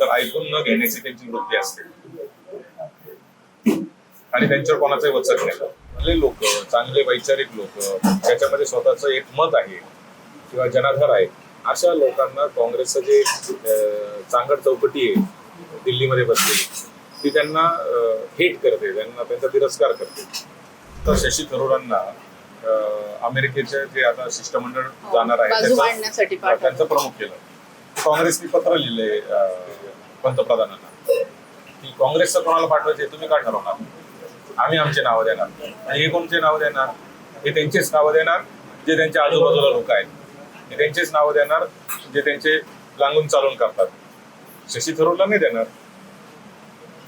तर ऐकून न घेण्याची त्यांची वृत्ती असते आणि त्यांच्यावर कोणाचंही वचक नाही. चांगले लोक, चांगले वैचारिक लोक, त्याच्यामध्ये स्वतःचं एक मत आहे किंवा जनाधार आहे, अशा लोकांना काँग्रेसचं जे चांगड चौकटी आहे दिल्लीमध्ये बसलेली, ती त्यांना हेट करते, त्यांना त्यांचा तिरस्कार करते. तर शशी थरूरांना अमेरिकेचे जे आता शिष्टमंडळ जाणार आहे त्यांचं प्रमुख केलं. काँग्रेसने पत्र लिहिले पंतप्रधानांना की काँग्रेसचं कोणाला पाठवायचे तुम्ही काय ठरवणार, आम्ही आमचे नावं देणार. आणि हे कोणते नावं देणार? हे त्यांचेच नावं देणार जे त्यांच्या आजूबाजूला लोक आहेत, हे त्यांचेच नावं देणार जे त्यांचे लागून चालून करतात. शशी थरूरला नाही देणार.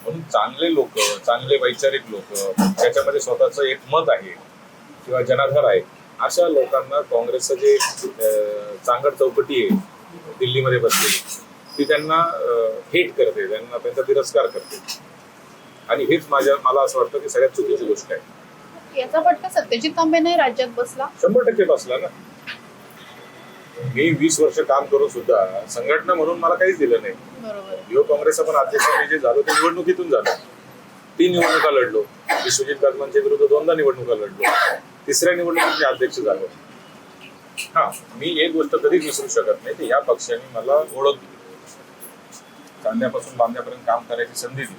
म्हणून चांगले लोक, चांगले वैचारिक लोक, त्याच्यामध्ये स्वतःचं एक मत आहे किंवा जनाधार आहे, अशा लोकांना काँग्रेसचं जे चांगड चौकटी आहे दिल्लीमध्ये बसलेली, ती त्यांना हेट करते, त्यांना त्यांचा तिरस्कार करते. आणि हेच मला असं वाटतं की सगळ्यात चुकीची गोष्ट आहे. याचा फटका सत्यजित तांबेंनाही राज्यात बसला. 100% बसला ना. मी 20 वर्ष काम करून सुद्धा संघटना म्हणून मला काहीच दिलं नाही. बरोबर. युवक काँग्रेस आपण अध्यक्ष जे झालो ते निवडणुकीतून झालो. 3 निवडणुका लढलो. विश्वजित कदमांच्या विरुद्ध 2दा निवडणुका लढलो. 3ऱ्या निवडणुकीत मी अध्यक्ष झालो. हा, मी एक गोष्ट कधीच विसरू शकत नाही की या पक्षाने मला ओळख दिली, कांद्यापासून बांध्यापर्यंत काम करायची संधी दिली,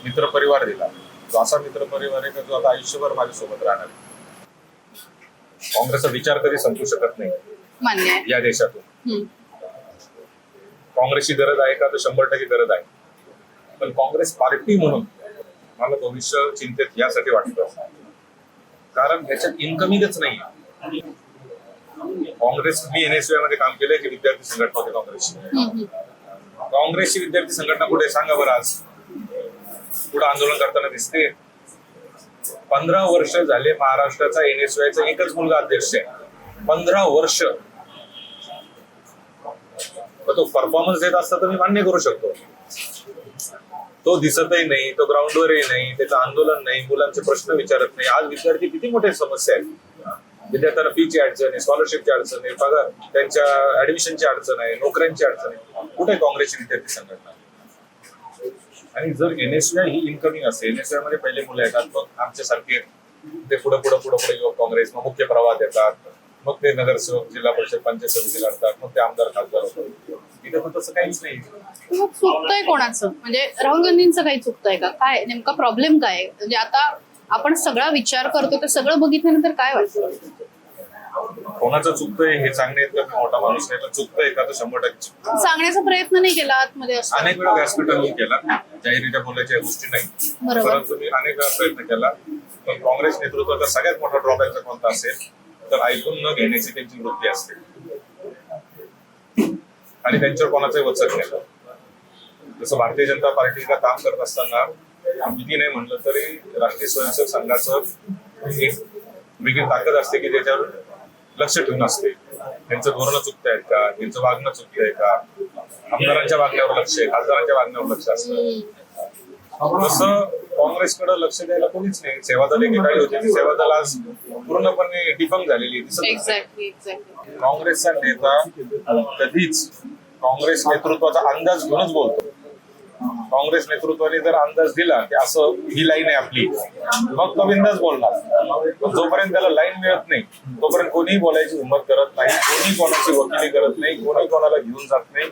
मित्रपरिवार दिला. तो असा मित्रपरिवार आहे का जो आता आयुष्यभर माझ्यासोबत राहणार आहे. काँग्रेसचा विचार कधी संपू शकत नाही मान्य आहे. या देशातून. काँग्रेसची गरज आहे का? तर 100% गरज आहे. पण काँग्रेस पार्टी म्हणून मला भविष्य चिंतेत यासाठी वाटतं कारण त्याच्यात इन्कमिंगच नाही. काँग्रेस, मी NSY मध्ये काम केलंय की विद्यार्थी संघटना होती काँग्रेसची. काँग्रेसची विद्यार्थी संघटना कुठे सांगा बरं आज? पुढे आंदोलन करताना दिसते. 15 वर्ष झाले महाराष्ट्राचा NSYचा एकच मुलगा अध्यक्ष आहे. 15 वर्ष. तो परफॉर्मन्स देत असता तर मी मान्य करू शकतो. तो दिसतही नाही, तो ग्राउंडवरही नाही, त्याचं आंदोलन नाही, मुलांचे प्रश्न विचारत नाही. आज विद्यार्थी किती मोठे समस्या आहेत. विद्यार्थ्यांना फीची अडचण आहे, स्कॉलरशिपची अडचण आहे, पगार त्यांच्या ऍडमिशनची अडचण आहे, नोकऱ्यांची अडचण आहे. कुठे काँग्रेसची विद्यार्थी संघटना? आणि जर NSY ही इन्कमिंग असेल, NSY मध्ये पहिले मुलं येतात, मग आमच्यासारखे ते पुढे युवक काँग्रेस, मग मुख्य प्रवाहात येतात, मग ते नगरसेवक, जिल्हा परिषद, पंचायत समिती लढतात, मग ते आमदार खासदार होतात. इथे पण तसं काहीच नाही. मग चुकतंय कोणाचं? म्हणजे राहुल गांधींचं काही चुकतंय का? काय नेमका प्रॉब्लेम काय आहे? म्हणजे आता आपण सगळा विचार करतो तर सगळं बघितल्यानंतर काय वाटतं? कोणाचं चुकतंय हे सांगणे इतका मोठा माणूस नाही. चुकतंय का? तर 100% सांगण्याचा प्रयत्न नाही केला आतमध्ये असं. अनेक वेळा व्यासपीठावर मी केला, जाहीररित्या बोलायच्या गोष्टी नाही, परंतु मी अनेक वेळा प्रयत्न केला. पण काँग्रेस नेतृत्वाचा सगळ्यात मोठा ड्रॉबॅक कोणता असेल तर ऐकून न घेण्याची त्यांची वृत्ती असते आणि त्यांच्यावर कोणाचंही वचक नाही. जसं भारतीय जनता पार्टीला काम करत असताना किती नाही म्हणलं तरी राष्ट्रीय स्वयंसेवक संघाचं एक वेगळी ताकद असते की त्याच्यावर लक्ष ठेवून असते. त्यांचं धोरणं चुकतायत का, त्यांचं वागणं चुकतंय का, आमदारांच्या वागण्यावर लक्ष आहे, खासदारांच्या वागण्यावर लक्ष असतं. तसं काँग्रेसकडे लक्ष द्यायला कोणीच नाही. सेवादल एकेकाळी होती, ती सेवादल आज पूर्णपणे डिफंक झालेली आहे. काँग्रेसचा नेता कधीच काँग्रेस नेतृत्वाचा अंदाज घेऊनच बोलतो. काँग्रेस नेतृत्वाने जर अंदाज दिला की असं ही लाईन आहे आपली, मग तो बिंदास बोलणार. जोपर्यंत त्याला लाईन मिळत नाही तोपर्यंत कोणीही बोलायची हिंमत करत नाही, कोणी कोणाची वकिली करत नाही, कोणी कोणाला घेऊन जात नाही.